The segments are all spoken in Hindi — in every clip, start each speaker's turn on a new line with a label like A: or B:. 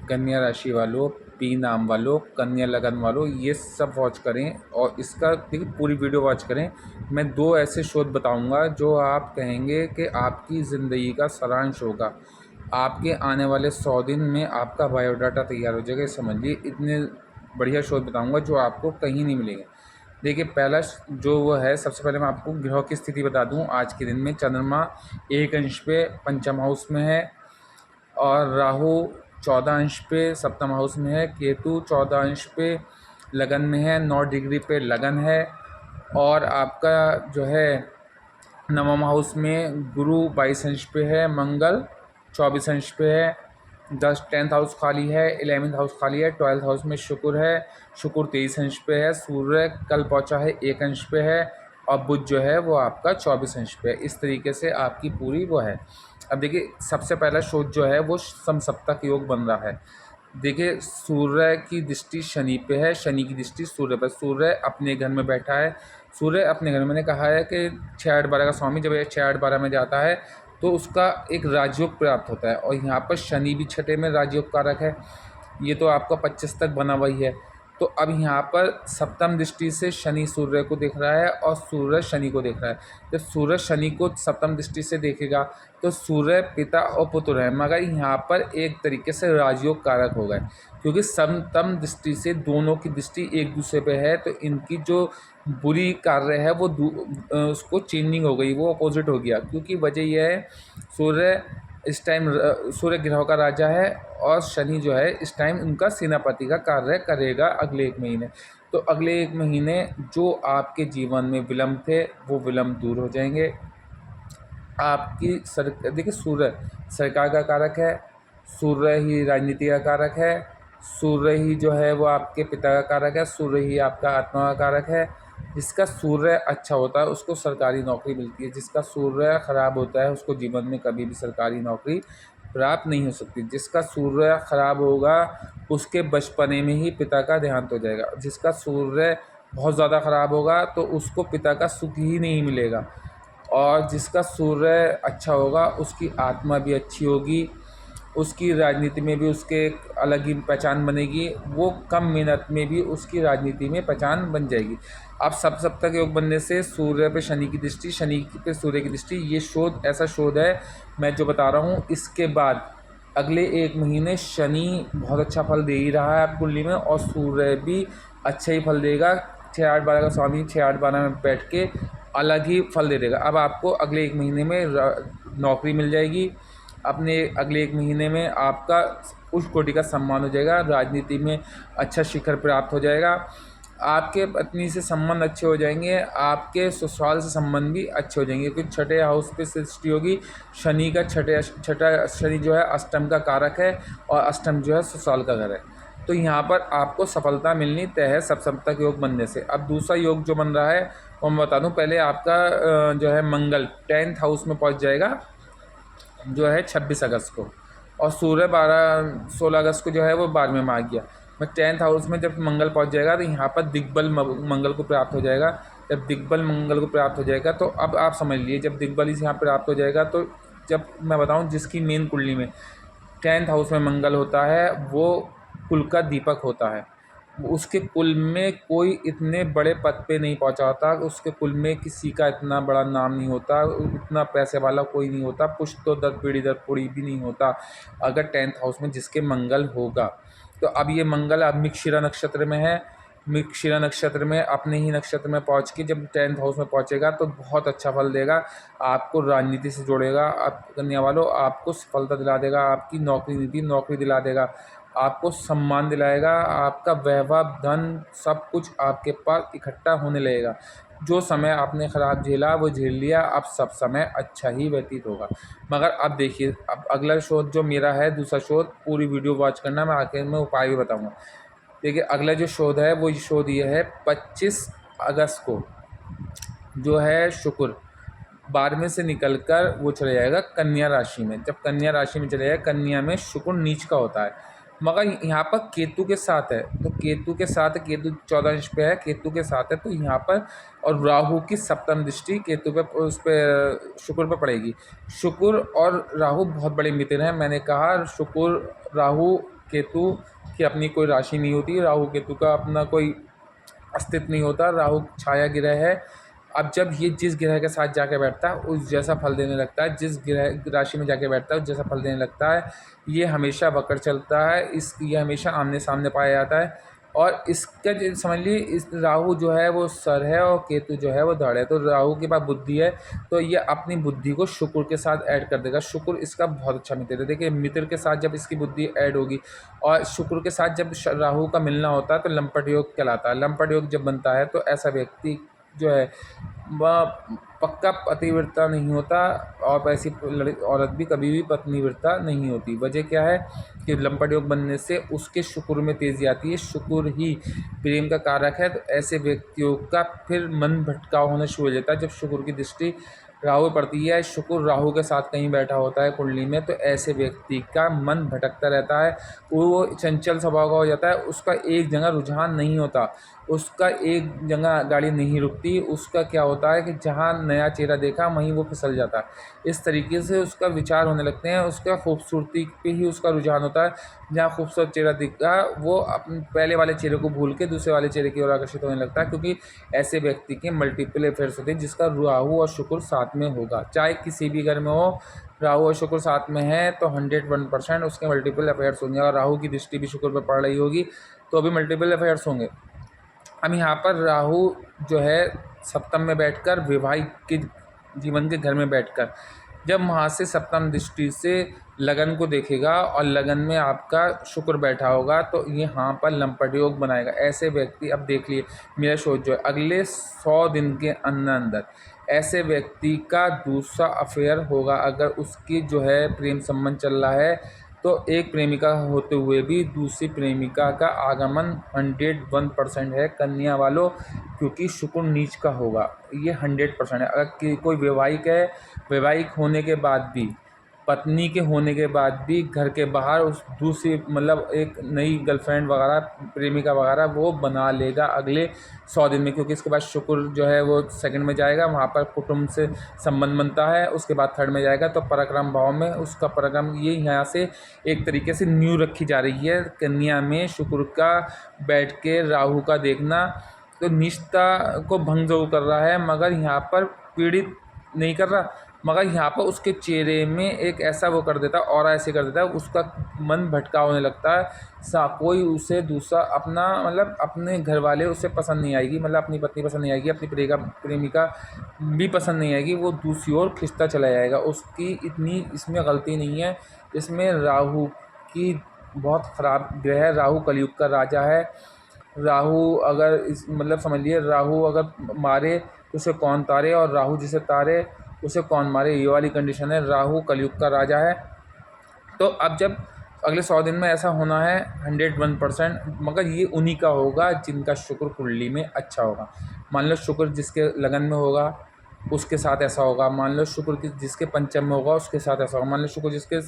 A: कन्या राशि वालों, पी नाम वालों, कन्या लगन वालों, ये सब वॉच करें और इसका देखिए पूरी वीडियो वॉच करें। मैं 2 ऐसे शोध बताऊंगा जो आप कहेंगे कि आपकी ज़िंदगी का सारांश होगा। आपके आने वाले 100 दिन में आपका बायोडाटा तैयार हो जाएगा। समझिए, इतने बढ़िया शोध बताऊंगा जो आपको कहीं नहीं मिलेंगे। देखिए, पहला जो वो है, सबसे पहले मैं आपको ग्रहों की स्थिति बता दूं। आज के दिन में चंद्रमा 1 अंश पे पंचम हाउस में है, और राहु 14 अंश पे सप्तम हाउस में है, केतु 14 अंश पे लगन में है, 9 डिग्री पे लगन है, और आपका जो है नवम हाउस में गुरु 22 अंश पे है, मंगल 24 अंश पे है, 10th हाउस खाली है, 11th हाउस खाली है, 12th हाउस में शुक्र है, शुक्र 23 अंश पे है, सूर्य कल पहुंचा है 1 अंश पे है, और बुध जो है वो आपका 24 अंश पे है। इस तरीके से आपकी पूरी वो है। अब देखिए, सबसे पहला शोध जो है वो समसप्तक योग बन रहा है। देखिए, सूर्य की दृष्टि शनि पे है, शनि की दृष्टि सूर्य पर। सूर्य अपने घर में बैठा है। सूर्य अपने घर में, मैंने कहा है कि 6-8-12 का स्वामी जब ये 6-8-12 में जाता है तो उसका एक राजयोग प्राप्त होता है, और यहाँ पर शनि भी छठे में राजयोग कारक है। ये तो आपका 25 तक बना हुआ ही है। तो अब यहाँ पर सप्तम दृष्टि से शनि सूर्य को देख रहा है और सूर्य शनि को देख रहा है। जब सूर्य शनि को सप्तम दृष्टि से देखेगा तो सूर्य पिता और पुत्र है, मगर यहाँ पर एक तरीके से राजयोग कारक हो गए, क्योंकि सप्तम दृष्टि से दोनों की दृष्टि एक दूसरे पे है। तो इनकी जो बुरी कार्य है वो उसको चेंजिंग हो गई, वो अपोजिट हो गया। क्योंकि वजह यह है, सूर्य इस टाइम सूर्य ग्रह का राजा है, और शनि जो है इस टाइम उनका सेनापति का कार्य करेगा अगले 1 महीने। तो अगले 1 महीने जो आपके जीवन में विलम्ब थे वो विलम्ब दूर हो जाएंगे। आपकी देखिए, सूर्य सरकार का कारक है, सूर्य ही राजनीति का कारक है, सूर्य ही जो है वो आपके पिता का कारक है, सूर्य ही आपका आत्मा का कारक है। जिसका सूर्य अच्छा होता है उसको सरकारी नौकरी मिलती है, जिसका सूर्य खराब होता है उसको जीवन में कभी भी सरकारी नौकरी प्राप्त नहीं हो सकती। जिसका सूर्य खराब होगा उसके बचपने में ही पिता का देहांत हो जाएगा। जिसका सूर्य बहुत ज़्यादा खराब होगा तो उसको पिता का सुख ही नहीं मिलेगा। और जिसका सूर्य अच्छा होगा उसकी आत्मा भी अच्छी होगी, उसकी राजनीति में भी उसके एक अलग ही पहचान बनेगी, वो कम मेहनत में भी उसकी राजनीति में पहचान बन जाएगी। अब सप्तक योग बनने से सूर्य पे शनि की दृष्टि, शनि पे सूर्य की दृष्टि, ये शोध ऐसा शोध है मैं जो बता रहा हूँ। इसके बाद अगले 1 महीने शनि बहुत अच्छा फल दे ही रहा है आप कुंडली में, और सूर्य भी अच्छा ही फल देगा। 6-8-12 का स्वामी 6-8-12 में बैठ के अलग ही फल दे देगा। अब आपको अगले 1 महीने में नौकरी मिल जाएगी। अपने अगले 1 महीने में आपका उच्च कोटि का सम्मान हो जाएगा, राजनीति में अच्छा शिखर प्राप्त हो जाएगा, आपके पत्नी से संबंध अच्छे हो जाएंगे, आपके ससुराल से संबंध भी अच्छे हो जाएंगे। क्योंकि छठे हाउस पे सृष्टि होगी, शनि का छठा शनि जो है अष्टम का कारक है, और अष्टम जो है ससुराल का घर है। तो यहाँ पर आपको सफलता मिलनी तय है सप्तक योग बनने से। अब दूसरा योग जो बन रहा है वो मैं बता दूं। पहले आपका जो है मंगल 10th हाउस में पहुँच जाएगा जो है 26 अगस्त को, और सूर्य 16 अगस्त को जो है वो 12वें में आ गया। मैं 10th हाउस में जब मंगल पहुंच जाएगा तो यहाँ पर दिग्बल मंगल को प्राप्त हो जाएगा। जब दिग्बल मंगल को प्राप्त हो जाएगा तो अब आप समझ लिए, जब दिग्बल इस यहाँ प्राप्त हो जाएगा तो जब मैं बताऊँ जिसकी मेन कुंडली में 10th हाउस में मंगल होता है वो कुल का दीपक होता है। उसके कुल में कोई इतने बड़े पद पे नहीं पहुंचा होता, उसके कुल में किसी का इतना बड़ा नाम नहीं होता, उतना पैसे वाला कोई नहीं होता, पुष्ट तो दर पीढ़ी दर पीढ़ी भी नहीं होता अगर 10th हाउस में जिसके मंगल होगा। तो अब ये मंगल अब मृगशिरा नक्षत्र में है। मृगशिरा नक्षत्र में अपने ही नक्षत्र में पहुंच के जब 10th हाउस में पहुंचेगा तो बहुत अच्छा फल देगा, आपको राजनीति से जोड़ेगा। आप कन्या वालों, आपको सफलता दिला देगा, आपकी नौकरी नीति नौकरी दिला देगा, आपको सम्मान दिलाएगा, आपका वैभव धन सब कुछ आपके पास इकट्ठा होने लगेगा। जो समय आपने ख़राब झेला वो झेल लिया, अब सब समय अच्छा ही व्यतीत होगा। मगर अब देखिए, अब अगला शोध जो मेरा है, दूसरा शोध, पूरी वीडियो वॉच करना, मैं आखिर में उपाय भी बताऊंगा। देखिए, अगला जो शोध है वो शोध ये है 25 अगस्त को जो है शुक्र 12वें से निकलकर वो चले जाएगा कन्या राशि में। जब कन्या राशि में चले जाएगा, कन्या में शुक्र नीच का होता है, मगर यहाँ पर केतु के साथ है। तो केतु के साथ है, केतु 14 अंश पे है, केतु के साथ है, तो यहाँ पर और राहु की सप्तम दृष्टि केतु पे उस पर शुक्र पे पड़ेगी। शुक्र और राहु बहुत बड़े मित्र हैं। मैंने कहा शुक्र राहु केतु की अपनी कोई राशि नहीं होती, राहु केतु का अपना कोई अस्तित्व नहीं होता, राहु छाया ग्रह है। अब जब ये जिस ग्रह के साथ जाके बैठता है उस जैसा फल देने लगता है, जिस ग्रह राशि में जाके बैठता है उस जैसा फल देने लगता है। ये हमेशा वक्र चलता है, ये हमेशा आमने सामने पाया जाता है। और इसका समझ लीजिए, इस राहु जो है वो सर है और केतु जो है वो धड़ है। तो राहु के पास बुद्धि है, तो ये अपनी बुद्धि को शुक्र के साथ ऐड कर देगा। शुक्र इसका बहुत अच्छा मित्र है। देखिए, मित्र के साथ जब इसकी बुद्धि ऐड होगी और शुक्र के साथ जब राहु का मिलना होता है तो लंपट योग कहलाता है। लंपट योग जब बनता है तो ऐसा व्यक्ति जो है वह पक्का पतिव्रता नहीं होता, और ऐसी औरत भी कभी भी पत्नीव्रता नहीं होती। वजह क्या है कि लंपट योग बनने से उसके शुक्र में तेज़ी आती है, शुक्र ही प्रेम का कारक है। तो ऐसे व्यक्तियों का फिर मन भटकाव होना शुरू हो जाता है। जब शुक्र की दृष्टि राहु पड़ती है, शुक्र राहु के साथ कहीं बैठा होता है कुंडली में, तो ऐसे व्यक्ति का मन भटकता रहता है, वो चंचल स्वभाव का हो जाता है, उसका एक जगह रुझान नहीं होता, उसका एक जगह गाड़ी नहीं रुकती। उसका क्या होता है कि जहाँ नया चेहरा देखा वहीं वो फिसल जाता है। इस तरीके से उसका विचार होने लगते हैं, उसका खूबसूरती पे ही उसका रुझान होता है। जहाँ खूबसूरत चेहरा दिखा वो अपने पहले वाले चेहरे को भूल के दूसरे वाले चेहरे की ओर आकर्षित होने लगता है, क्योंकि ऐसे व्यक्ति के मल्टीपल अफेयर्स होते हैं जिसका राहु और शुक्र साथ में होगा। चाहे किसी भी घर में हो, राहु और शुक्र साथ में है तो 101% उसके मल्टीपल अफेयर्स होंगे। और राहु की दृष्टि भी शुक्र पर पड़ रही होगी तो भी मल्टीपल अफेयर्स होंगे। अब यहाँ पर राहु जो है सप्तम में बैठकर वैवाहिक के जीवन के घर में बैठकर जब वहाँ से सप्तम दृष्टि से लगन को देखेगा और लगन में आपका शुक्र बैठा होगा तो ये यहाँ पर लंपट योग बनाएगा। ऐसे व्यक्ति, अब देख लिए मेरा सोच जो है अगले 100 दिन के अंदर अंदर ऐसे व्यक्ति का दूसरा अफेयर होगा। अगर उसकी जो है प्रेम संबंध चल रहा है तो एक प्रेमिका होते हुए भी दूसरी प्रेमिका का आगमन 101% है कन्या वालों, क्योंकि शुक्र नीच का होगा। ये 100% है। अगर कोई वैवाहिक है, वैवाहिक होने के बाद भी, पत्नी के होने के बाद भी घर के बाहर उस दूसरी मतलब एक नई गर्लफ्रेंड वगैरह, प्रेमिका वगैरह वो बना लेगा अगले 100 दिन में, क्योंकि इसके बाद शुक्र जो है वो सेकंड में जाएगा, वहाँ पर कुटुंब से संबंध बनता है। उसके बाद थर्ड में जाएगा तो पराक्रम भाव में उसका पराक्रम, ये यहाँ से एक तरीके से न्यू रखी जा रही है कन्या में शुक्र का बैठ के राहु का देखना। तो निष्ठा को भंग जरूर कर रहा है मगर यहाँ पर पीड़ित नहीं कर रहा, मगर यहाँ पर उसके चेहरे में एक ऐसा वो कर देता है और ऐसे कर देता है, उसका मन भटका होने लगता है। कोई उसे दूसरा अपना मतलब अपने घर वाले उसे पसंद नहीं आएगी, मतलब अपनी पत्नी पसंद नहीं आएगी, अपनी प्रेमिका भी पसंद नहीं आएगी, वो दूसरी ओर खिंचता चला जाएगा। उसकी इतनी इसमें गलती नहीं है, इसमें राहु की बहुत ख़राब ग्रह है। राहु कलयुग का राजा है। राहु अगर इस मतलब समझ लिए, राहु अगर मारे तो उसे कौन तारे, और राहु जिसे तारे उसे कौन मारे, ये वाली कंडीशन है। राहु कलयुग का राजा है। तो अब जब अगले 100 दिन में ऐसा होना है 101%, मगर ये उन्हीं का होगा जिनका शुक्र कुंडली में अच्छा होगा। मान लो शुक्र जिसके लगन में होगा उसके साथ ऐसा होगा, मान लो शुक्र जिसके पंचम में होगा उसके साथ ऐसा होगा, मान लो शुक्र जिसके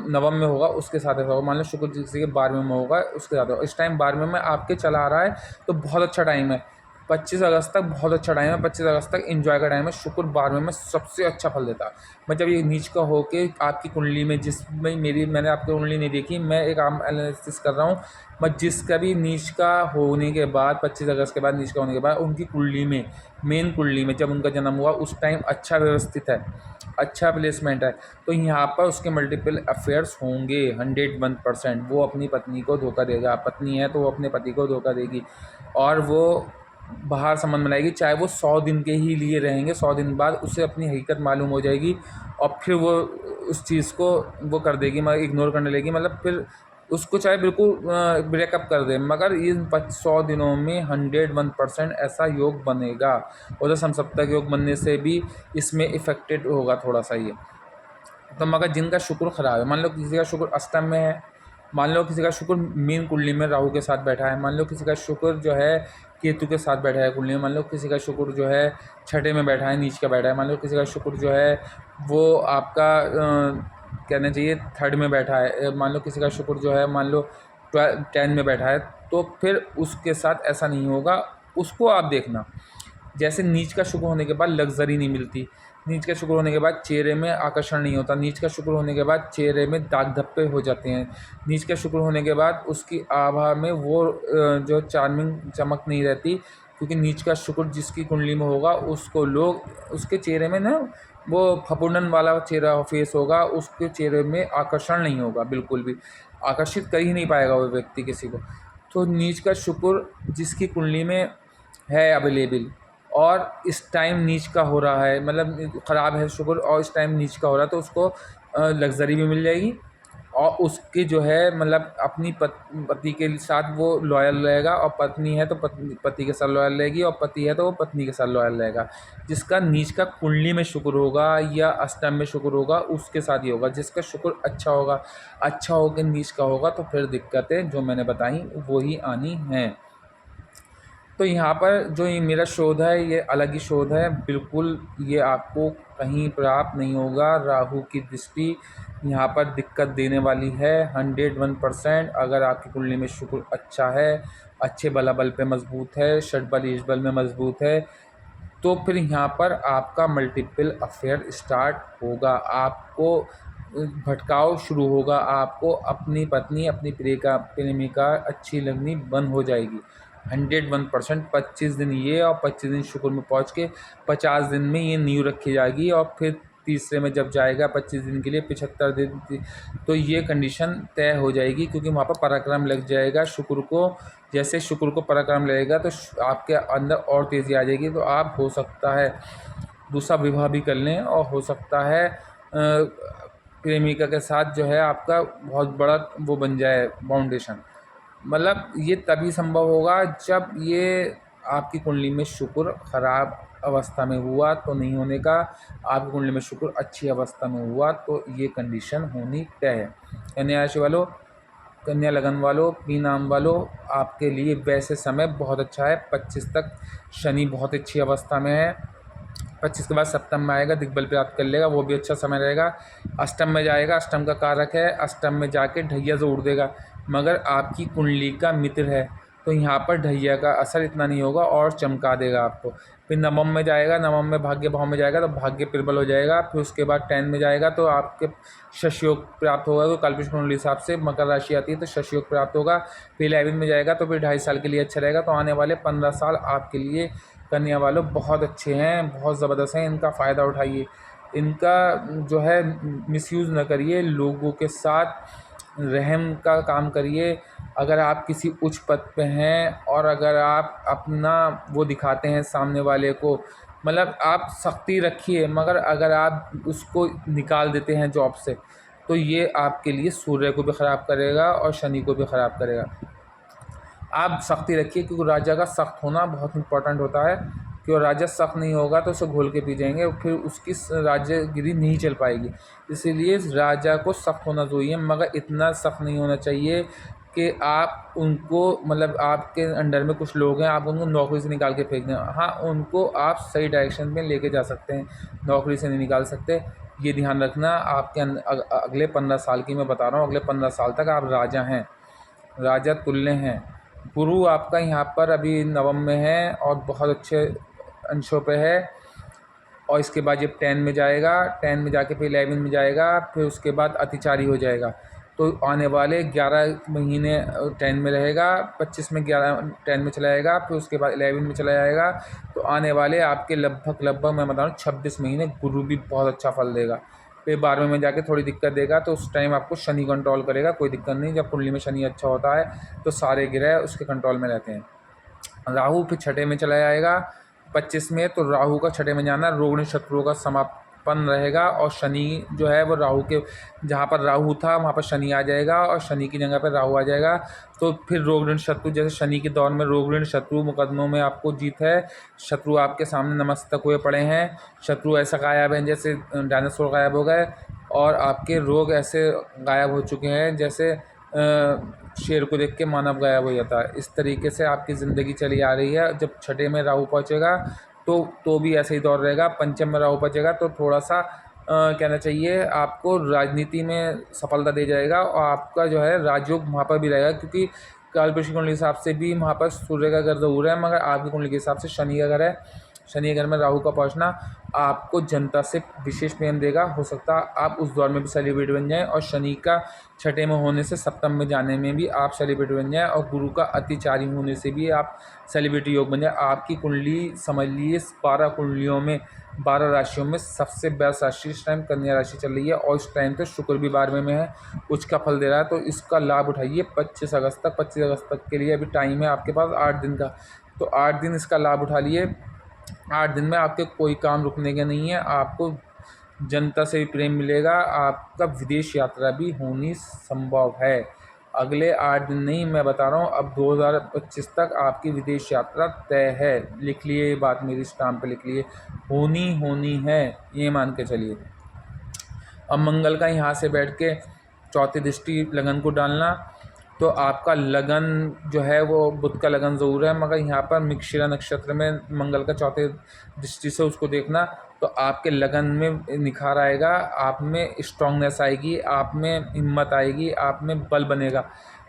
A: नवम में होगा उसके साथ ऐसा होगा, मान लो शुक्र जिसके 12वें में होगा उसके साथ होगा। इस टाइम 12वें में आपके चला आ रहा है तो बहुत अच्छा टाइम है। 25 अगस्त तक बहुत अच्छा टाइम है, 25 अगस्त तक एंजॉय का टाइम है। शुक्र 12वें में सबसे अच्छा फल देता है। मतलब ये नीच का हो के आपकी कुंडली में, जिसमें मैंने आपकी कुंडली नहीं देखी, मैं एक आम एनालिसिस कर रहा हूँ, बट जिसका भी नीच का होने के बाद 25 अगस्त के बाद नीच का होने के बाद उनकी कुंडली में, मेन कुंडली में जब उनका जन्म हुआ उस टाइम अच्छा व्यवस्थित है, अच्छा प्लेसमेंट है, तो यहाँ पर उसके मल्टीपल अफेयर्स होंगे 101%। वो अपनी पत्नी को धोखा देगा, पत्नी है तो वो अपने पति को धोखा देगी और वो बाहर संबंध बनाएगी, चाहे वो 100 दिन के ही लिए रहेंगे। 100 दिन बाद उसे अपनी हकीकत मालूम हो जाएगी और फिर वो उस चीज़ को वो कर देगी, मतलब इग्नोर करने लगेगी, मतलब फिर उसको चाहे बिल्कुल ब्रेकअप कर दे, मगर इन 100 दिनों में 101% ऐसा योग बनेगा। और समसप्तक योग बनने से भी इसमें इफेक्टेड होगा थोड़ा सा ये। तो मगर जिनका शुक्र खराब है, मान लो किसी का शुक्र अष्टम में है, मान लो किसी का शुक्र मीन कुंडली में राहु के साथ बैठा है, मान लो किसी का शुक्र जो है केतु के साथ बैठा है कुंडली में, मान लो किसी का शुक्र जो है छठे में बैठा है, नीच का बैठा है, मान लो किसी का शुक्र जो है वो आपका कहना चाहिए थर्ड में बैठा है, मान लो किसी का शुक्र जो है मान लो 10 में बैठा है, तो फिर उसके साथ ऐसा नहीं होगा। उसको आप देखना, जैसे नीच का शुक्र होने के बाद लग्जरी नहीं मिलती, नीच का शुक्र होने के बाद चेहरे में आकर्षण नहीं होता। नीच का शुक्र होने के बाद चेहरे में दाग धब्बे हो जाते हैं। नीच का शुक्र होने के बाद उसकी आभा में वो जो चार्मिंग चमक नहीं रहती, क्योंकि नीच का शुक्र जिसकी कुंडली में होगा उसको लोग उसके चेहरे में ना वो फफूंदन वाला चेहरा फेस होगा, उसके चेहरे में आकर्षण नहीं होगा, बिल्कुल भी आकर्षित कर ही नहीं पाएगा वो व्यक्ति किसी को। तो नीच का शुक्र जिसकी कुंडली में है अवेलेबल और इस टाइम नीच का हो रहा है, मतलब ख़राब है शुक्र और इस टाइम नीच का हो रहा है, तो उसको लग्जरी भी मिल जाएगी और उसकी जो है मतलब अपनी पति के साथ वो लॉयल रहेगा, और पत्नी है तो पति के साथ लॉयल रहेगी, और पति है तो वो पत्नी के साथ लॉयल रहेगा। जिसका नीच का कुंडली में शुक्र होगा या अष्टम में शुक्र होगा उसके साथ ही होगा। जिसका शुक्र अच्छा होकर नीच का होगा तो फिर दिक्कतें जो मैंने बताई वो ही आनी हैं। तो यहाँ पर जो ये मेरा शोध है ये अलग ही शोध है, बिल्कुल ये आपको कहीं प्राप्त नहीं होगा। राहु की दृष्टि यहाँ पर दिक्कत देने वाली है 101%। अगर आपकी कुंडली में शुक्र अच्छा है, अच्छे बलाबल पे मजबूत है, षटबल ईशबल में मजबूत है, तो फिर यहाँ पर आपका मल्टीपल अफेयर स्टार्ट होगा। आपको भटकाव शुरू होगा, आपको अपनी पत्नी अपनी प्रेमिका अच्छी लगनी बंद हो जाएगी 101%। 25 दिन ये और 25 दिन शुक्र में पहुँच के 50 दिन में ये नींव रखी जाएगी, और फिर तीसरे में जब जाएगा 25 दिन के लिए 75 दिन तो ये कंडीशन तय हो जाएगी, क्योंकि वहाँ पर पराक्रम लग जाएगा शुक्र को। जैसे शुक्र को पराक्रम लगेगा तो आपके अंदर और तेज़ी आ जाएगी, तो आप हो सकता है दूसरा विवाह भी कर लें, और हो सकता है प्रेमिका के साथ जो है आपका बहुत बड़ा वो बन जाए फाउंडेशन। मतलब ये तभी संभव होगा जब ये आपकी कुंडली में शुक्र ख़राब अवस्था में हुआ तो नहीं होने का, आपकी कुंडली में शुक्र अच्छी अवस्था में हुआ तो ये कंडीशन होनी तय है। कन्या राशि वालों, कन्या लगन वालों, मीन नाम वालों, आपके लिए वैसे समय बहुत अच्छा है। 25 तक शनि बहुत अच्छी अवस्था में है। 25 के बाद सप्तम में आएगा, दिग्बल प्राप्त कर लेगा, वो भी अच्छा समय रहेगा। अष्टम में जाएगा, अष्टम का कारक है, अष्टम में जाके ढैया से उड़ देगा, मगर आपकी कुंडली का मित्र है तो यहाँ पर ढैया का असर इतना नहीं होगा और चमका देगा आपको। फिर नवम में जाएगा, नवम में भाग्य भाव में जाएगा तो भाग्य प्रबल हो जाएगा। फिर उसके बाद 10 में जाएगा तो आपके शश योग प्राप्त होगा, तो कल्पिश कुंडली हिसाब से मकर राशि आती है तो शश योग प्राप्त होगा। फिर 11 में जाएगा तो फिर 2.5 साल के लिए अच्छा रहेगा। तो आने वाले 15 साल आपके लिए कन्या वालों बहुत अच्छे हैं, बहुत ज़बरदस्त हैं, इनका फ़ायदा उठाइए, इनका जो है मिसयूज़ न करिए, लोगों के साथ रहम का काम करिए। अगर आप किसी उच्च पद पे हैं और अगर आप अपना वो दिखाते हैं सामने वाले को, मतलब आप सख्ती रखिए, मगर अगर आप उसको निकाल देते हैं जॉब से तो ये आपके लिए सूर्य को भी ख़राब करेगा और शनि को भी ख़राब करेगा। आप सख्ती रखिए, क्योंकि राजा का सख्त होना बहुत इंपॉर्टेंट होता है, कि राजा सख्त नहीं होगा तो उसे घोल के पी जाएंगे, फिर उसकी राजगिरी नहीं चल पाएगी। इसीलिए राजा को सख्त होना चाहिए, मगर इतना सख्त नहीं होना चाहिए कि आप उनको, मतलब आपके अंडर में कुछ लोग हैं आप उनको नौकरी से निकाल के फेंक दें। हाँ, उनको आप सही डायरेक्शन में लेके जा सकते हैं, नौकरी से नहीं निकाल सकते। ये ध्यान रखना। आपके अगले 15 साल की मैं बता रहा हूँ, अगले 15 साल तक आप राजा हैं, राजा तुल्य हैं। गुरु आपका यहाँ पर अभी नवम में है और बहुत अच्छे अंशों पे है, और इसके बाद जब 10 में जाएगा, 10 में जाके फिर 11 में जाएगा, फिर उसके बाद अतिचारी हो जाएगा। तो आने वाले 11 महीने 10 में रहेगा, 25 में 10 में चला जाएगा, फिर उसके बाद 11 में चला जाएगा। तो आने वाले आपके लगभग मैं बता रहा हूँ 26 महीने गुरु भी बहुत अच्छा फल देगा। फिर 12वें में जाके थोड़ी दिक्कत देगा, तो उस टाइम आपको शनि कंट्रोल करेगा, कोई दिक्कत नहीं। जब कुंडली में शनि अच्छा होता है तो सारे ग्रह उसके कंट्रोल में रहते हैं। राहु फिर छठे में चला जाएगा 25 में, तो राहु का छठे में जाना रोग शत्रुओं का समापन रहेगा, और शनि जो है वो राहु के जहाँ पर राहु था वहाँ पर शनि आ जाएगा, और शनि की जगह पर राहु आ जाएगा। तो फिर रोग ऋण शत्रु, जैसे शनि के दौर में रोग ऋण शत्रु मुकदमों में आपको जीत है, शत्रु आपके सामने नमस्तक हुए पड़े हैं, शत्रु ऐसा गायब हैं जैसे डायनासोर गायब हो गए, और आपके रोग ऐसे गायब हो चुके हैं जैसे शेर को देख के मानव गायब हो जाता है। इस तरीके से आपकी ज़िंदगी चली आ रही है। जब छठे में राहु पहुंचेगा तो भी ऐसे ही दौर रहेगा। पंचम में राहु पहुंचेगा तो थोड़ा सा कहना चाहिए आपको राजनीति में सफलता दे जाएगा, और आपका जो है राजयोग वहाँ पर भी रहेगा, क्योंकि कालपुरुष की कुंडली के हिसाब से भी वहाँ पर सूर्य का घर ज़रूर है, मगर आपकी कुंडली के हिसाब से शनि का घर है। शनि घर में राहु का पहुंचना आपको जनता से विशेष प्रेम देगा। हो सकता है आप उस दौर में भी सेलिब्रिटी बन जाएं, और शनि का छठे में होने से सप्तम में जाने में भी आप सेलिब्रिटी बन जाएं, और गुरु का अतिचारी होने से भी आप सेलिब्रिटी योग बन जाए। आपकी कुंडली समझ लीजिए 12 कुंडलियों में 12 राशियों में सबसे बेस्ट राशि इस टाइम कन्या राशि चल रही है, और इस टाइम तो शुक्र भी 12वें में है, उच्च का फल दे रहा है। तो इसका लाभ उठाइए 25 अगस्त तक। 25 अगस्त तक के लिए अभी टाइम है आपके पास 8 दिन का, तो 8 दिन इसका लाभ उठा लिए। 8 दिन में आपके कोई काम रुकने के नहीं है, आपको जनता से भी प्रेम मिलेगा, आपका विदेश यात्रा भी होनी संभव है। अगले 8 दिन नहीं, मैं बता रहा हूँ अब 2025 तक आपकी विदेश यात्रा तय है। लिख लिए ये बात, मेरी स्टाम्प पे लिख लिए, होनी है, ये मान के चलिए। अब मंगल का यहाँ से बैठ के चौथी दृष्टि लगन को डालना, तो आपका लगन जो है वो बुध का लगन ज़रूर है, मगर यहाँ पर मृगशिरा नक्षत्र में मंगल का चौथे दृष्टि से उसको देखना, तो आपके लगन में निखार आएगा, आप में स्ट्रांगनेस आएगी, आप में हिम्मत आएगी, आप में बल बनेगा।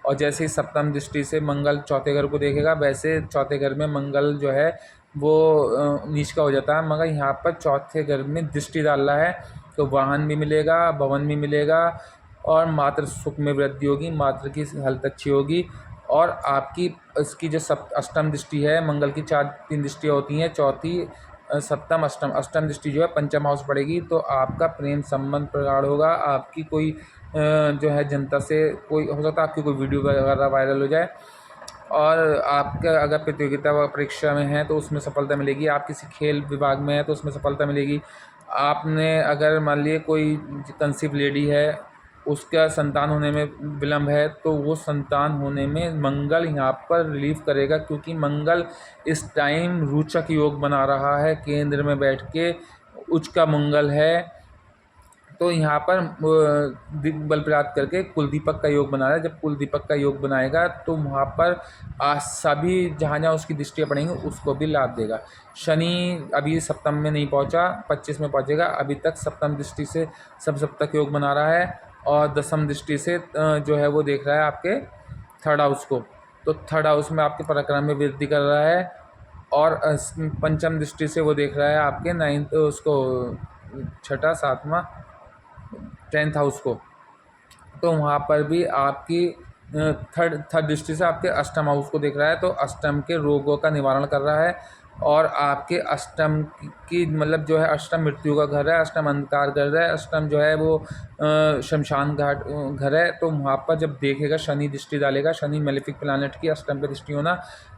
A: और जैसे ही सप्तम दृष्टि से मंगल चौथे घर को देखेगा, वैसे चौथे घर में मंगल जो है वो नीच का हो जाता है, मगर यहाँ पर चौथे घर में दृष्टि डाल रहा है, तो वाहन भी मिलेगा, भवन भी मिलेगा, और मातृ सुख में वृद्धि होगी, मातृ की हेल्थ अच्छी होगी। और आपकी इसकी जो अष्टम दृष्टि है, मंगल की 3 दृष्टियाँ होती हैं, चौथी सप्तम अष्टम दृष्टि जो है पंचम हाउस पड़ेगी, तो आपका प्रेम संबंध प्रगाढ़ होगा। आपकी कोई जो है जनता से कोई हो सकता है आपकी कोई वीडियो वगैरह वायरल हो जाए, और आपका अगर प्रतियोगिता व परीक्षा में है तो उसमें सफलता मिलेगी, आप किसी खेल विभाग में है तो उसमें सफलता मिलेगी। आपने अगर मान लिए कोई कंसीव लेडी है, उसका संतान होने में विलम्ब है, तो वो संतान होने में मंगल यहाँ पर रिलीफ करेगा, क्योंकि मंगल इस टाइम रोचक योग बना रहा है, केंद्र में बैठ के उच्च का मंगल है। तो यहाँ पर बल प्राप्त करके कुल दीपक का योग बना रहा है। जब कुल दीपक का योग बनाएगा तो वहाँ पर सभी जहाँ जहाँ उसकी दृष्टियाँ पड़ेंगी उसको भी लाभ देगा। शनि अभी सप्तम में नहीं पहुँचा, 25 में पहुँचेगा। अभी तक सप्तम दृष्टि से सप्तक योग बना रहा है, और दसम दृष्टि से जो है वो देख रहा है आपके थर्ड हाउस को, तो थर्ड हाउस में आपके पराक्रम में वृद्धि कर रहा है। और पंचम दृष्टि से वो देख रहा है आपके नाइन्थ उसको, छठा सातवां 10th हाउस को, तो वहाँ पर भी आपकी थर्ड दृष्टि से आपके अष्टम हाउस को देख रहा है, तो अष्टम के रोगों का निवारण कर रहा है। और आपके अष्टम की मतलब जो है अष्टम मृत्यु का घर है, अष्टम अंधकार घर है, अष्टम जो है वो शमशान घाट घर है। तो वहाँ पर जब देखेगा शनि दृष्टि डालेगा, शनि मेलेफिक प्लैनेट की अष्टम पे दृष्टि होना,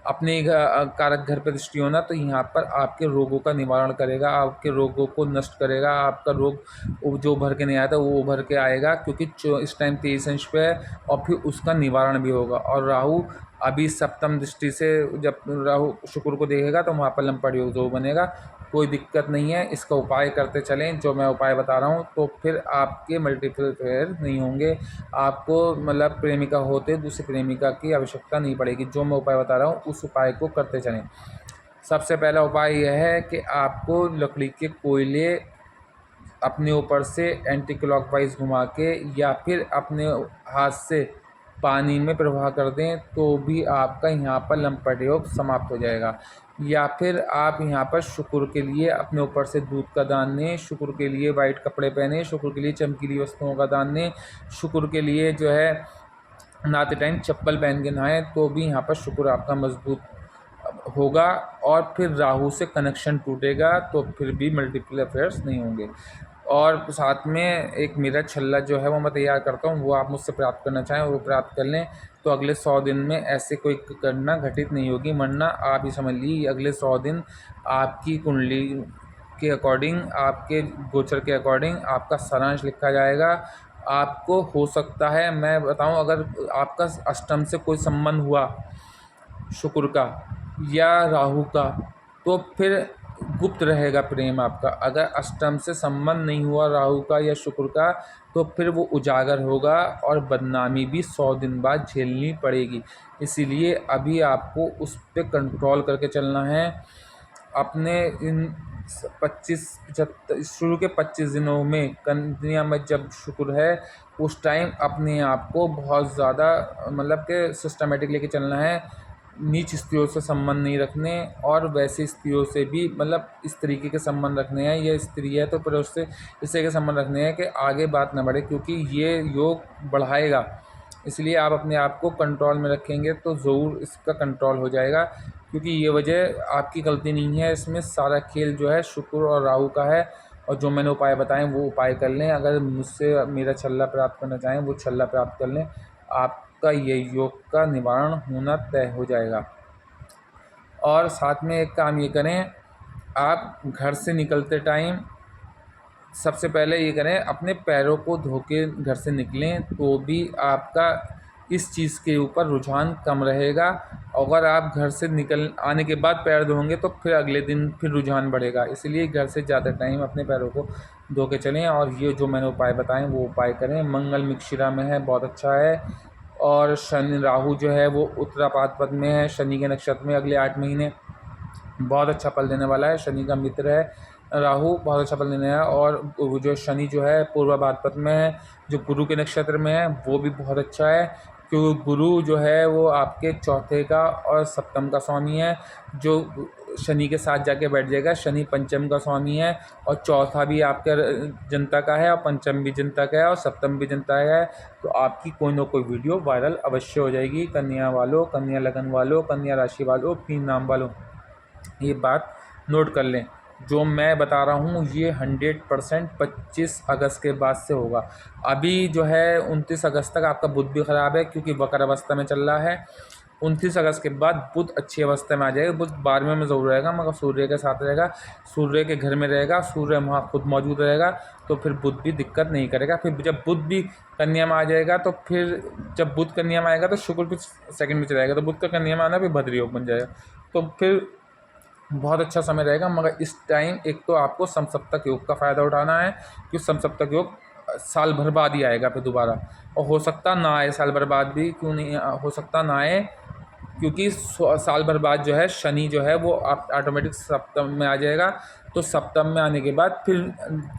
A: अपने कारक घर पे दृष्टि होना, तो यहाँ पर आपके रोगों का निवारण करेगा, आपके रोगों को नष्ट करेगा। आपका रोग जो उभर के नहीं आया था वो उभर के आएगा, क्योंकि इस टाइम 23 अंश पे है, और फिर उसका निवारण भी होगा। और राहु अभी सप्तम दृष्टि से जब राहु शुक्र को देखेगा तो वहाँ पर लंपट योग जो बनेगा, कोई दिक्कत नहीं है। इसका उपाय करते चलें जो मैं उपाय बता रहा हूँ, तो फिर आपके मल्टीपल अफेयर नहीं होंगे, आपको मतलब प्रेमिका होते दूसरी प्रेमिका की आवश्यकता नहीं पड़ेगी। जो मैं उपाय बता रहा हूँ उस उपाय को करते चलें। सबसे पहला उपाय यह है कि आपको लकड़ी के कोयले अपने ऊपर से एंटी क्लॉकवाइज घुमा के या फिर अपने हाथ से पानी में प्रवाह कर दें, तो भी आपका यहाँ पर लंपट योग समाप्त हो जाएगा। या फिर आप यहाँ पर शुक्र के लिए अपने ऊपर से दूध का दान दें, शुक्र के लिए वाइट कपड़े पहने, शुक्र के लिए चमकीली वस्तुओं का दान दें, शुक्र के लिए जो है नहाते टाइम चप्पल पहन के नहाएं, तो भी यहाँ पर शुक्र आपका मजबूत होगा। और फिर राहु से कनेक्शन टूटेगा तो फिर भी मल्टीपल अफेयर्स नहीं होंगे। और साथ में एक मेरा छल्ला जो है वो मैं तैयार करता हूँ, वो आप मुझसे प्राप्त करना चाहें वो प्राप्त कर लें, तो अगले 100 दिन में ऐसे कोई घटना घटित नहीं होगी। वरना आप ही समझ लीजिए अगले 100 दिन आपकी कुंडली के अकॉर्डिंग, आपके गोचर के अकॉर्डिंग आपका सारांश लिखा जाएगा। आपको हो सकता है मैं बताऊं, अगर आपका अष्टम से कोई संबंध हुआ शुक्र का या राहु का, तो फिर गुप्त रहेगा प्रेम आपका। अगर अष्टम से संबंध नहीं हुआ राहु का या शुक्र का, तो फिर वो उजागर होगा और बदनामी भी 100 दिन बाद झेलनी पड़ेगी। इसीलिए अभी आपको उस पर कंट्रोल करके चलना है। अपने इन 25-75 शुरू के 25 दिनों में कन्या में जब शुक्र है, उस टाइम अपने आप को बहुत ज़्यादा मतलब कि सिस्टमेटिक लेके चलना है। नीच स्त्रियों से संबंध नहीं रखने, और वैसे स्त्रियों से भी मतलब इस तरीके के संबंध रखने हैं। ये स्त्री है तो फिर उससे इस तरह के संबंध रखने हैं कि आगे बात ना बढ़े, क्योंकि ये योग बढ़ाएगा। इसलिए आप अपने आप को कंट्रोल में रखेंगे तो ज़रूर इसका कंट्रोल हो जाएगा, क्योंकि ये वजह आपकी गलती नहीं है। इसमें सारा खेल जो है शुक्र और राहु का है। और जो मैंने उपाय बताएं वो उपाय कर लें। अगर मुझसे मेरा छल्ला प्राप्त करना चाहें वो छल्ला प्राप्त कर लें, आपका ये योग का निवारण होना तय हो जाएगा। और साथ में एक काम ये करें, आप घर से निकलते टाइम सबसे पहले ये करें, अपने पैरों को धो के घर से निकलें, तो भी आपका इस चीज़ के ऊपर रुझान कम रहेगा। अगर आप घर से निकल आने के बाद पैर धोएंगे तो फिर अगले दिन फिर रुझान बढ़ेगा। इसलिए घर से ज़्यादा टाइम अपने पैरों को धो के चलें, और ये जो मैंने उपाय बताएं वो उपाय करें। मंगल मिक्षिरा में है, बहुत अच्छा है। और शनि राहु जो है वो उत्तरापाद पद में है, शनि के नक्षत्र में, अगले 8 महीने बहुत अच्छा फल देने वाला है। शनि का मित्र है राहु, बहुत अच्छा फल देने है। और वो जो शनि जो है पूर्व भाद्रपद में है, जो गुरु के नक्षत्र में है, वो भी बहुत अच्छा है, क्योंकि गुरु जो है वो आपके चौथे का और सप्तम का स्वामी है, जो शनि के साथ जाके बैठ जाएगा। शनि पंचम का स्वामी है, और चौथा भी आपके जनता का है, और पंचम भी जनता का है, और सप्तम भी जनता का है। तो आपकी कोई ना कोई वीडियो वायरल अवश्य हो जाएगी। कन्या वालों, कन्या लगन वालों, कन्या राशि वालों, 3 नाम वालों, ये बात नोट कर लें। जो मैं बता रहा हूँ ये 100% 25 अगस्त के बाद से होगा। अभी जो है 29 अगस्त तक आपका बुध भी ख़राब है, क्योंकि वक्र अवस्था में चल रहा है। 29 अगस्त के बाद बुध अच्छी अवस्था में आ जाएगा। बुध 12वें में ज़रूर रहेगा, मगर सूर्य के साथ रहेगा, सूर्य के घर में रहेगा, सूर्य वहाँ खुद मौजूद रहेगा, तो फिर बुध भी दिक्कत नहीं करेगा। फिर जब बुध भी कन्या में आ जाएगा, तो फिर जब बुध कन्या में आएगा तो शुक्र भी सेकंड में चलाएगा, तो बुध का कन्या में आना फिर भद्र योग बन जाएगा। तो फिर बहुत अच्छा समय रहेगा। मगर इस टाइम एक तो आपको समसप्तक योग का फ़ायदा उठाना है, क्योंकि समसप्तक योग साल भर बाद ही आएगा फिर दोबारा, और हो सकता ना आए साल भर बाद भी। क्यों नहीं हो सकता ना आए? क्योंकि साल भर बाद जो है शनि जो है वो आप ऑटोमेटिक सप्तम में आ जाएगा। तो सप्तम में आने के बाद फिर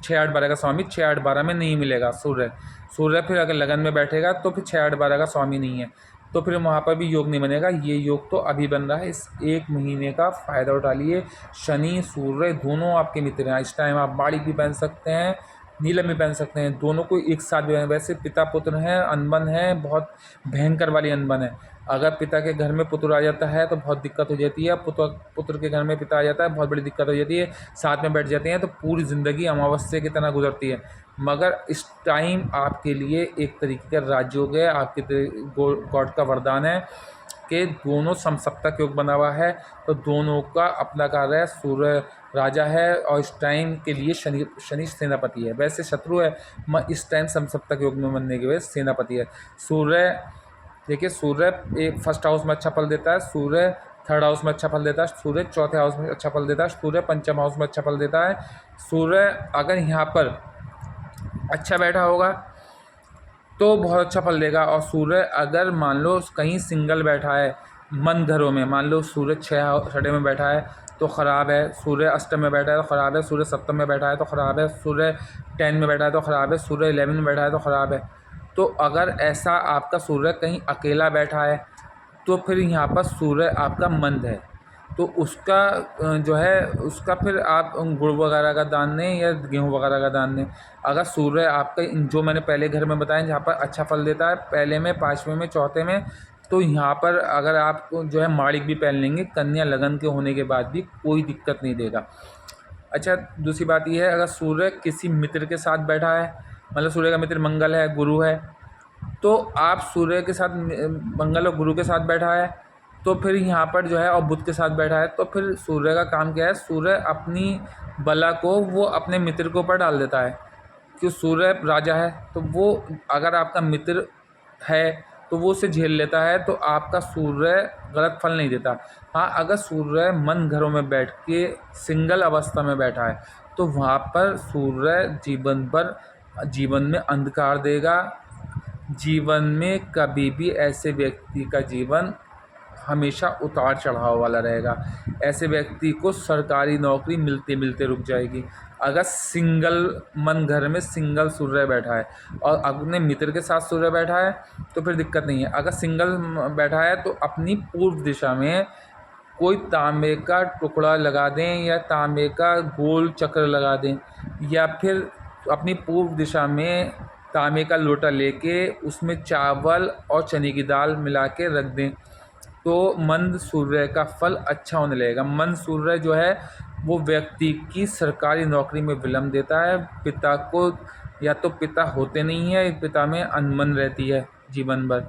A: 6-8-12 का स्वामी 6-8-12 में नहीं मिलेगा। सूर्य फिर अगर लगन में बैठेगा तो फिर 6-8-12 का स्वामी नहीं है, तो फिर वहाँ पर भी योग नहीं बनेगा। ये योग तो अभी बन रहा है, इस 1 महीने का फ़ायदा उठा लिए। शनि सूर्य दोनों आपके मित्र हैं। इस टाइम आप बाड़ी भी पहन सकते हैं, नीलम भी पहन सकते हैं, दोनों को एक साथ भी। वैसे पिता पुत्र हैं, अनबन है, बहुत भयंकर वाली अनबन है। अगर पिता के घर में पुत्र आ जाता है तो बहुत दिक्कत हो जाती है, पुत्र के घर में पिता आ जाता है बहुत बड़ी दिक्कत हो जाती है। साथ में बैठ जाते हैं तो पूरी ज़िंदगी अमावस्या की तरह गुजरती है। मगर इस टाइम आपके लिए एक तरीके का राजयोग है, आपके गॉड का वरदान है कि दोनों समसप्तक योग बना हुआ है, तो दोनों का अपना कार्य है। सूर्य राजा है और इस टाइम के लिए शनि सेनापति है। वैसे शत्रु है, इस टाइम समसप्तक योग में बनने की वजह सेनापति है। सूर्य देखिए, सूर्य एक फर्स्ट हाउस में अच्छा फल देता है, सूर्य थर्ड हाउस में अच्छा फल देता है, सूर्य चौथे हाउस में अच्छा फल देता है, सूर्य पंचम हाउस में अच्छा फल देता है। सूर्य अगर यहाँ पर अच्छा बैठा होगा तो बहुत अच्छा फल देगा। और सूर्य अगर मान लो कहीं सिंगल बैठा है मन घरों में, मान लो सूर्य 6 में बैठा है तो ख़राब है, सूर्य अष्टम में बैठा है तो ख़राब है, सूर्य सप्तम में बैठा है तो ख़राब है, सूर्य 10 में बैठा है तो ख़राब है, सूर्य 11 में बैठा है तो ख़राब है। तो अगर ऐसा आपका सूर्य कहीं अकेला बैठा है तो फिर यहाँ पर सूर्य आपका मंद है, तो उसका जो है उसका फिर आप गुड़ वगैरह का दान दें या गेहूँ वगैरह का दान दें। अगर सूर्य आपका जो मैंने पहले घर में बताया जहाँ पर अच्छा फल देता है, पहले में, 5वें में, चौथे में, तो यहाँ पर अगर आप जो है माणिक भी पहन लेंगे कन्या लगन के होने के बाद भी कोई दिक्कत नहीं देगा। अच्छा, दूसरी बात यह है, अगर सूर्य किसी मित्र के साथ बैठा है, मतलब सूर्य का मित्र मंगल है, गुरु है, तो आप सूर्य के साथ मंगल और गुरु के साथ बैठा है तो फिर यहाँ पर जो है, और बुध के साथ बैठा है, तो फिर सूर्य का काम क्या है, सूर्य अपनी बला को वो अपने मित्र के ऊपर डाल देता है। क्यों? सूर्य राजा है, तो वो अगर आपका मित्र है तो वो उसे झेल लेता है, तो आपका सूर्य गलत फल नहीं देता। हाँ, अगर सूर्य मन घरों में बैठ के सिंगल अवस्था में बैठा है तो वहाँ पर सूर्य जीवन में अंधकार देगा। जीवन में कभी भी ऐसे व्यक्ति का जीवन हमेशा उतार चढ़ाव वाला रहेगा। ऐसे व्यक्ति को सरकारी नौकरी मिलते मिलते रुक जाएगी। अगर सिंगल मन घर में सिंगल सूर्य बैठा है और अपने मित्र के साथ सूर्य बैठा है तो फिर दिक्कत नहीं है। अगर सिंगल बैठा है तो अपनी पूर्व दिशा में कोई तांबे का टुकड़ा लगा दें या तांबे का गोल चक्र लगा दें, या फिर अपनी पूर्व दिशा में तांबे का लोटा लेके उसमें चावल और चने की दाल मिला के रख दें, तो मंद सूर्य का फल अच्छा होने लगेगा। मंद सूर्य जो है वो व्यक्ति की सरकारी नौकरी में विलम्ब देता है। पिता को या तो पिता होते नहीं है, पिता में अनमन रहती है जीवन भर।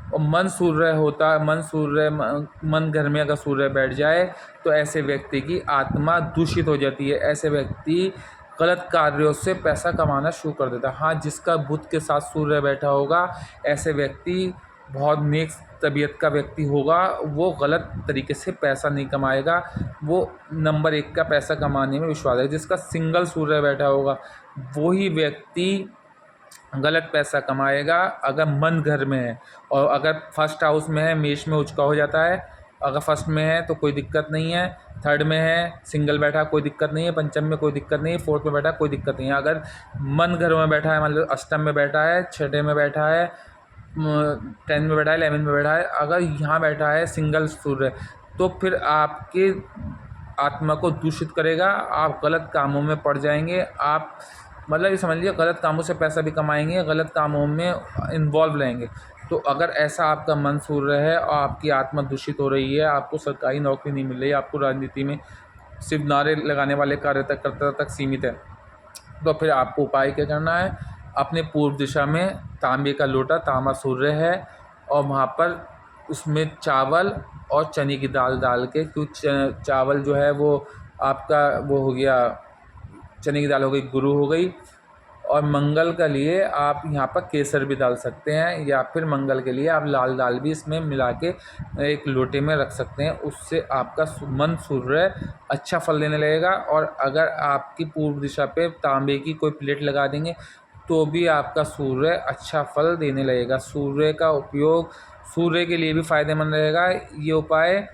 A: और मन सूर्य होता है, मन घर में अगर सूर्य बैठ जाए तो ऐसे व्यक्ति की आत्मा दूषित हो जाती है। ऐसे व्यक्ति गलत कार्यों से पैसा कमाना शुरू कर देता है। हाँ, जिसका बुध के साथ सूर्य बैठा होगा ऐसे व्यक्ति बहुत नेक तबीयत का व्यक्ति होगा, वो गलत तरीके से पैसा नहीं कमाएगा, वो नंबर 1 का पैसा कमाने में विश्वास है। जिसका सिंगल सूर्य बैठा होगा वही व्यक्ति गलत पैसा कमाएगा अगर मन घर में है। और अगर फर्स्ट हाउस में है, मेष में उचका हो जाता है। अगर फर्स्ट में है तो कोई दिक्कत नहीं है, थर्ड में है सिंगल बैठा कोई दिक्कत नहीं है, पंचम में कोई दिक्कत नहीं है, फोर्थ में बैठा कोई दिक्कत नहीं है। अगर मन घर में बैठा है, मतलब अष्टम में बैठा है, छठे में बैठा है, 10 में बैठा है, 11 में बैठा है, अगर यहाँ बैठा है सिंगल सूर्य तो फिर आपके आत्मा को दूषित करेगा। आप गलत कामों में पड़ जाएंगे। आप मतलब ये समझ लीजिए गलत कामों से पैसा भी कमाएंगे, गलत कामों में इन्वॉल्व रहेंगे। तो अगर ऐसा आपका मन सूर्य है और आपकी आत्मा दूषित हो रही है, आपको सरकारी नौकरी नहीं मिल रही है, आपको राजनीति में सिर्फ नारे लगाने वाले कार्यकर्ता तक सीमित है, तो फिर आपको उपाय क्या करना है? अपने पूर्व दिशा में तांबे का लोटा, तांबा सूर्य है, और वहाँ पर उसमें चावल और चने की दाल डाल के, कुछ चावल जो है वो आपका वो हो गया, चने की दाल हो गई, गुरु हो गई, और मंगल के लिए आप यहाँ पर केसर भी डाल सकते हैं, या फिर मंगल के लिए आप लाल दाल भी इसमें मिला के एक लोटे में रख सकते हैं। उससे आपका मन सूर्य अच्छा फल देने लगेगा। और अगर आपकी पूर्व दिशा पे तांबे की कोई प्लेट लगा देंगे तो भी आपका सूर्य अच्छा फल देने लगेगा। सूर्य का उपयोग सूर्य के लिए भी फ़ायदेमंद रहेगा ये उपाय।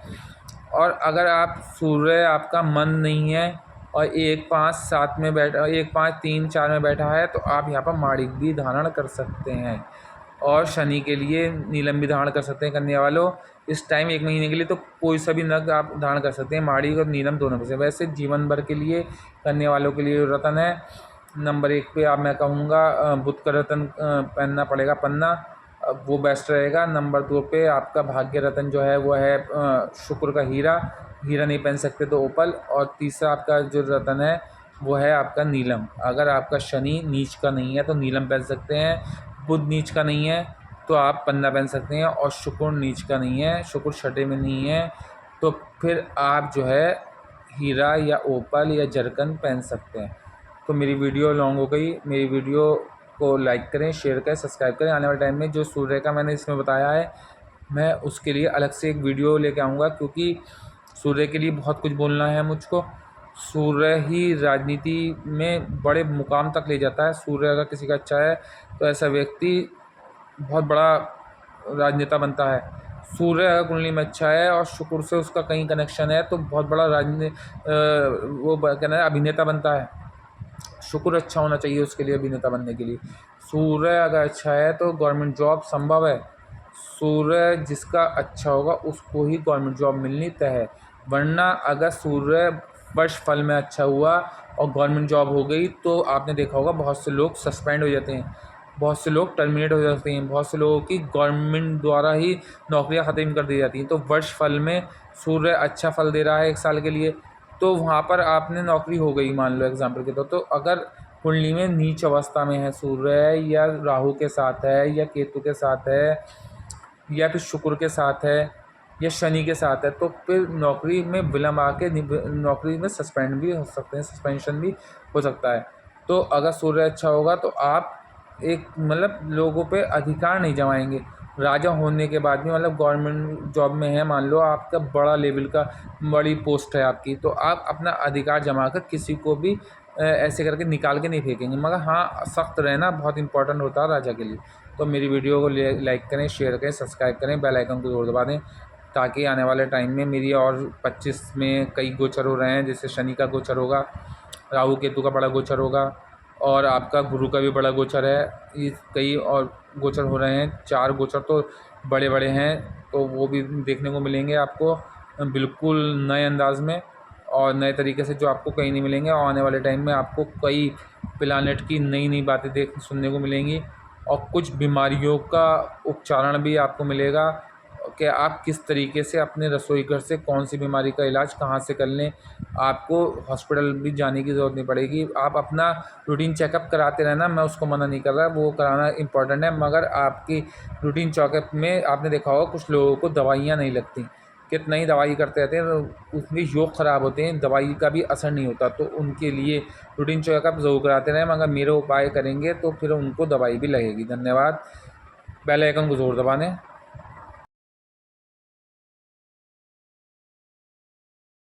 A: और अगर आप सूर्य आपका मन नहीं है और 1, 5, 7 में बैठा, 1, 5, 3, 4 में बैठा है तो आप यहाँ पर माणिक भी धारण कर सकते हैं। और शनि के लिए नीलम भी धारण कर सकते हैं कन्या वालों। इस टाइम 1 महीने के लिए तो कोई सा भी नग आप धारण कर सकते हैं, माणिक और नीलम दोनों में से। वैसे जीवन भर के लिए कन्या वालों के लिए रतन है नंबर 1 पे आप मैं कहूँगा बुध का रतन पहनना पड़ेगा, पन्ना, वो बेस्ट रहेगा। नंबर 2 पे आपका भाग्य रतन जो है वो है शुक्र का हीरा, हीरा नहीं पहन सकते तो ओपल। और तीसरा आपका जो रतन है वो है आपका नीलम। अगर आपका शनि नीच का नहीं है तो नीलम पहन सकते हैं, बुध नीच का नहीं है तो आप पन्ना पहन सकते हैं, और शुक्र नीच का नहीं है, शुक्र छठे में नहीं है तो फिर आप जो है हीरा या ओपल या जरकन पहन सकते हैं। तो मेरी वीडियो लॉन्ग हो गई, मेरी वीडियो को लाइक करें, शेयर करें, सब्सक्राइब करें। आने वाले टाइम में जो सूर्य का मैंने इसमें बताया है मैं उसके लिए अलग से एक वीडियो लेके आऊँगा, क्योंकि सूर्य के लिए बहुत कुछ बोलना है मुझको। सूर्य ही राजनीति में बड़े मुकाम तक ले जाता है। सूर्य अगर किसी का अच्छा है तो ऐसा व्यक्ति बहुत बड़ा राजनेता बनता है। सूर्य अगर कुंडली में अच्छा है और शुक्र से उसका कहीं कनेक्शन है तो बहुत बड़ा वो कहना है अभिनेता बनता है। शुक्र अच्छा होना चाहिए उसके लिए अभिनेता बनने के लिए। सूर्य अगर अच्छा है तो गवर्नमेंट जॉब संभव है। सूर्य जिसका अच्छा होगा उसको ही गवर्नमेंट जॉब मिलनी तय है। वरना अगर सूर्य वर्ष फल में अच्छा हुआ और गवर्नमेंट जॉब हो गई तो आपने देखा होगा बहुत से लोग सस्पेंड हो जाते हैं, बहुत से लोग टर्मिनेट हो जाते हैं, बहुत से लोगों की गवर्नमेंट द्वारा ही नौकरियां ख़त्म कर दी जाती हैं। तो वर्ष फल में सूर्य अच्छा फल दे रहा है 1 साल के लिए तो वहाँ पर आपने नौकरी हो गई मान लो एग्जाम्पल के तौर। तो अगर कुंडली में नीच अवस्था में है सूर्य, या राहु के साथ है, या केतु के साथ है, या फिर शुक्र के साथ है, या शनि के साथ है, तो फिर नौकरी में विलम्ब आके नौकरी में सस्पेंड भी हो सकते हैं, सस्पेंशन भी हो सकता है। तो अगर सूर्य अच्छा होगा तो आप एक मतलब लोगों पे अधिकार नहीं जमाएंगे। राजा होने के बाद भी मतलब गवर्नमेंट जॉब में है मान लो, आपका बड़ा लेवल का बड़ी पोस्ट है आपकी, तो आप अपना अधिकार जमा कर किसी को भी ऐसे करके निकाल के नहीं फेंकेंगे। मगर हाँ, सख्त रहना बहुत इंपॉर्टेंट होता है राजा के लिए। तो मेरी वीडियो को लाइक करें, शेयर करें, सब्सक्राइब करें, बेल आइकन को ज़रूर दबा दें। ताकि आने वाले टाइम में मेरी और 25 में कई गोचर हो रहे हैं, जैसे शनि का गोचर होगा, राहु केतु का बड़ा गोचर होगा और आपका गुरु का भी बड़ा गोचर है। ये कई और गोचर हो रहे हैं, 4 गोचर तो बड़े बड़े हैं, तो वो भी देखने को मिलेंगे आपको बिल्कुल नए अंदाज में और नए तरीके से, जो आपको कहीं नहीं मिलेंगे। और आने वाले टाइम में आपको कई प्लानेट की नई नई बातें सुनने को मिलेंगी और कुछ बीमारियों का उपचारण भी आपको मिलेगा कि आप किस तरीके से अपने रसोई घर से कौन सी बीमारी का इलाज कहाँ से कर लें। आपको हॉस्पिटल भी जाने की ज़रूरत नहीं पड़ेगी। आप अपना रूटीन चेकअप कराते रहना, मैं उसको मना नहीं कर रहा, वो कराना इम्पॉर्टेंट है, मगर आपकी रूटीन चेकअप में आपने देखा होगा कुछ लोगों को दवाइयाँ नहीं लगती, कितना ही दवाई करते रहते हैं, तो उसमें योग ख़राब होते हैं, दवाई का भी असर नहीं होता। तो उनके लिए रूटीन चेकअप ज़रूर कराते रहें, मगर मेरे उपाय करेंगे तो फिर उनको दवाई भी लगेगी। धन्यवाद। बेल आइकन को ज़रूर दबा दें।